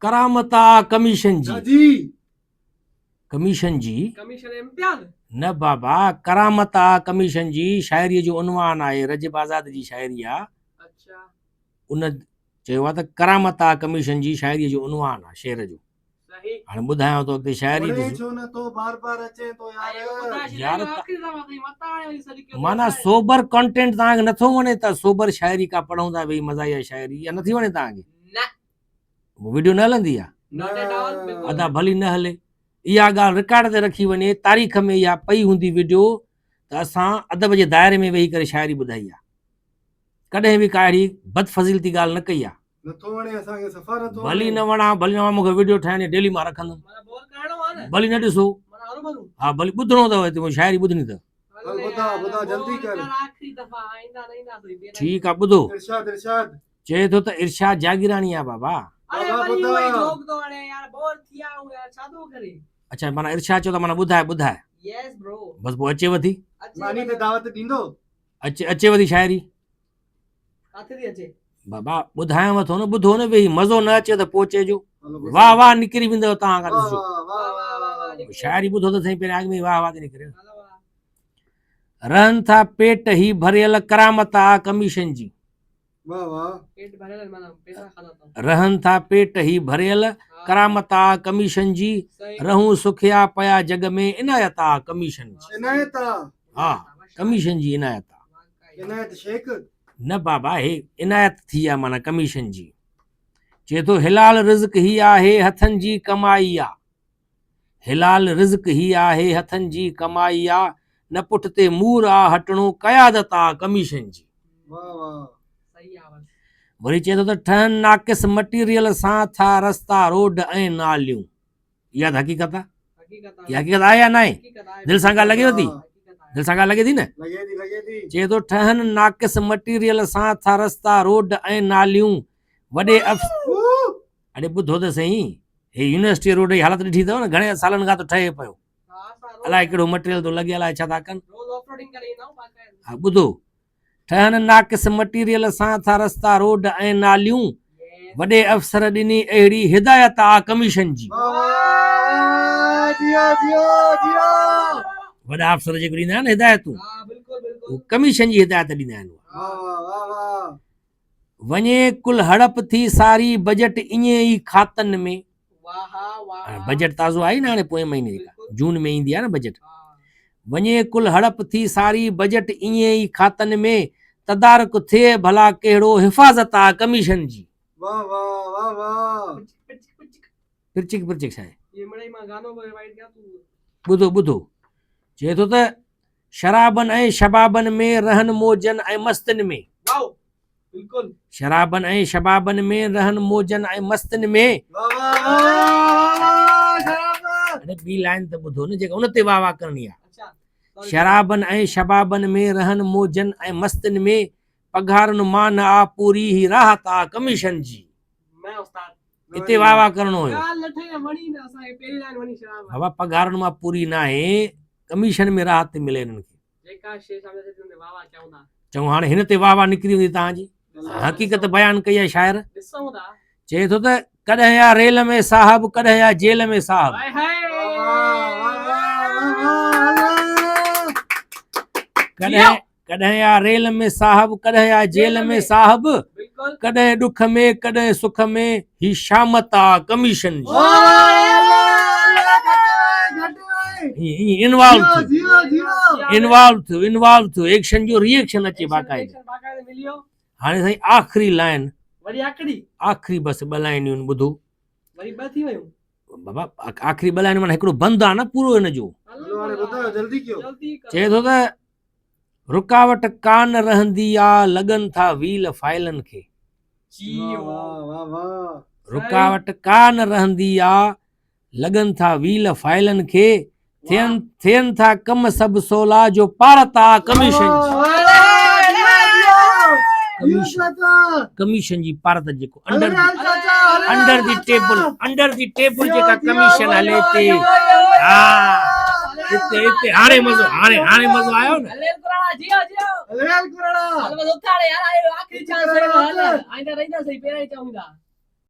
करामता commission जी जी commission जी commission Imtiaz न बाबा करामता commission जी शायरी जो उनवान आहे रजब आज़ाद जी शायरी आहे अच्छा उन चयो आहे त करामता कमीशन जी शायरी जो उनवान आहे शेर जो सही हाणे ॿुधायांव थो अॻिते शायरी वणे ॾिसो छो न तो बार बार अचे तो यार यार आखिरी दफ़ा ताईं मता आयो सॼी के माना सोबर कंटेंट तव्हांखे नथो वणे त सोबर शायरी का पढ़ूं था भई मज़ा शायरी या नथी वणे तव्हांखे न वीडियो न हलंदी आहे नॉट एट ऑल बिल्कुल अदा भली न हले इहा ॻाल्हि रिकॉर्ड ते रखी वञे तारीख़ में इहा पई हूंदी वीडियो त असां अदब जे दायरे में वेही करे शायरी ॿुधाई आहे कॾहिं बि का अहिड़ी बदफज़ीलती ॻाल्हि न कई आहे नथो वणे असांखे सफ़ा नथो भली वणे न वणा भली न वणा मूंखे वीडियो ठाहिणी डेली मां रखंदुमि माना बोर करणो आहे न भली न ॾिसो माना हरूभरू हा भली ॿुधणो अथव हिते शायरी ॿुधणी अथव हल ॿुधा जल्दी कर आखिरी दफ़ा आईंदा न ईंदा तो ठीकु आहे ॿुधो इरशाद इरशाद चए थो त इरशाद जागीरानी आहे बाबा अरे बाबा वरी ॿुधा। वही जोक तो वणे यार बोर थिया हूं यार छा थो करे अच्छा माना इरशाद चयो त माना ॿुधाए यस ब्रो बसि पोइ अचेव थी मानी ते दावत ॾींदो अचेव थी शायरी काथे थी अचे बाबा ॿुधायांव थो न ॿुधो न वेही मज़ो न अचे त पोइ चइजो हलो ॿुधा। वाह वाह निकिरी वेंदव तव्हां खां वाह ॾिसजो वाह वाह वाह वाह शायरी ॿुधो त सही पहिरियों अॻ में वाह वाह थी निकिरे रहनि था पेट ही भरियल करामत आहे कमीशन जी वाह वाह पेट भरियल माना पैसा खाना तो रहनि था पेट ही भरियल करामत आहे कमीशन जी सही रहूं सुखिया पिया जग में इनायत आहे कमीशन जी इनायत हा कमीशन जी इनायत आहे इनायत शेख न बाबा हे इनायत थी आहे माना कमीशन जी चए थो हिलाल रिज़्क ही आहे हथनि जी कमाई आहे हिलाल रिज़्क ही आहे हथनि जी कमाई आहे न पुठिते मूर आहे हटणो क़यादत आहे कमीशन जी वाह वाह सही आवाज वरी चए थो त ठहनि नाक़िस मटीरियल सां था रस्ता रोड ऐं नालियूं इहा त हक़ीक़त आहे हकीकत इहा हक़ीक़त आहे या न आहे हकीकत आहे दिलि सां ॻाल्हि लॻेव थी दिलि सां ॻाल्हि लॻे थी न लगे थी चए थो ठहनि नाक़िस मटीरियल सां था रस्ता रोड ऐं नालियूं वॾे अड़े ॿुधो त सही हे यूनिवर्सिटी रोड जी हालत ॾिठी अथव न घणे सालनि खां थो ठहे पियो अलाए कहिड़ो मटीरियल थो लॻे अलाए छा था कनि रोज ऑफरोडिंग करे ईंदा हूं बाक़ाइदा हा ॿुधो ठहनि नाक़िस मटीरियल सां था रस्ता रोड ऐं नालियूं वॾे अफ़सर ॾिनी अहिड़ी हिदायत आहे कमीशन जी वाह जिया जिया जिया वॾा अफ़सर जेके ॾींदा आहिनि हिदायतूं हां बिल्कुल बिल्कुल उहे कमीशन जी हिदायत ॾींदा आहिनि वाह वाह वाह वञे कुल हड़प थी सारी बजट ईअं ई खातनि में वाह वाह बजट ताज़ो आई न हाणे पोएं महीने बिल्कुल। जून में ईंदी आहे न बजट हां वञे कुल हड़प थी सारी बजट ईअं ई खातनि में तदारक थिए भला कहिड़ो हिफ़ाज़त आहे कमीशन जी वाह वाह वाह वाह पिरचिक पिरचिक छा आहे ये मड़ई मां गानो को रिवाइट कया तू ॿुधो ॿुधो चए थो त शराबनि ऐं शबाबनि में रहनि मौजनि ऐं मस्तनि में वाओ बिल्कुल शराबनि ऐं शबाबनि में रहनि मौजनि ऐं मस्तनि में वाह वाह शराब अरे ॿी लाइन त ॿुधो न जेका उन ते वाह वाह करणी आहे अच्छा sorry, शराबनि ऐं शबाबनि में रहनि मौजनि ऐं मस्तनि में पघारनि मान आहे पूरी ही राहत आहे कमीशन जी मैं उस्ताद हिते वाह वाह करणो हुयो गाल लठे वणी न असांखे पहिरीं लाइन वणी शराब बाबा पघारनि मां पूरी न आहे कमीशन में राहत थी मिले हिननि खे जेका शे सामने से तुमने वाह वाह क्यों था चऊं हाणे हिन ते वाह वाह निकिरी वेंदी तव्हांजी हक़ीक़त बयानु कई आहे शाइर ॾिसूं था चए थो त कॾहिं या रेल में साहब कॾहिं या जेल में साहब हाय हाय कॾहिं कॾहिं या रेल में साहब कॾहिं या जेल में साहब बिल्कुल कॾहिं ॾुख में कॾहिं सुख में ही शामत आहे कमीशन जी इन्वॉल्व थियो एक्शन जो रिएक्शन अचे बाक़ाइदा बाकायदा मिलियो हाणे साईं आख़िरी लाइन वरी आख़िरी बसि ॿ लाइनियूं आहिनि ॿुधो वरी ॿ थी वयूं बाबा आख़िरी ॿ लाइन माना हिकिड़ो बंदि आहे न पूरो हिन जो जल्दी कयो चए थो त रुकावट कान रहंदी आहे लॻनि था व्हील फाइलनि खे रुकावट कान रहंदी आहे लॻनि था व्हील फाइलनि खे थियनि था कम सभु सोला जो पारत आहे कमीशन कमीशन जी पारत जेको अंडर दी टेबल जेका कमीशन हले थी हा हिते हाणे मज़ो आयो न जियो जियो हल बस उतारे यार आखिरी चांस है हल आइंदा रहिंदा सही पहिरां ई चऊं था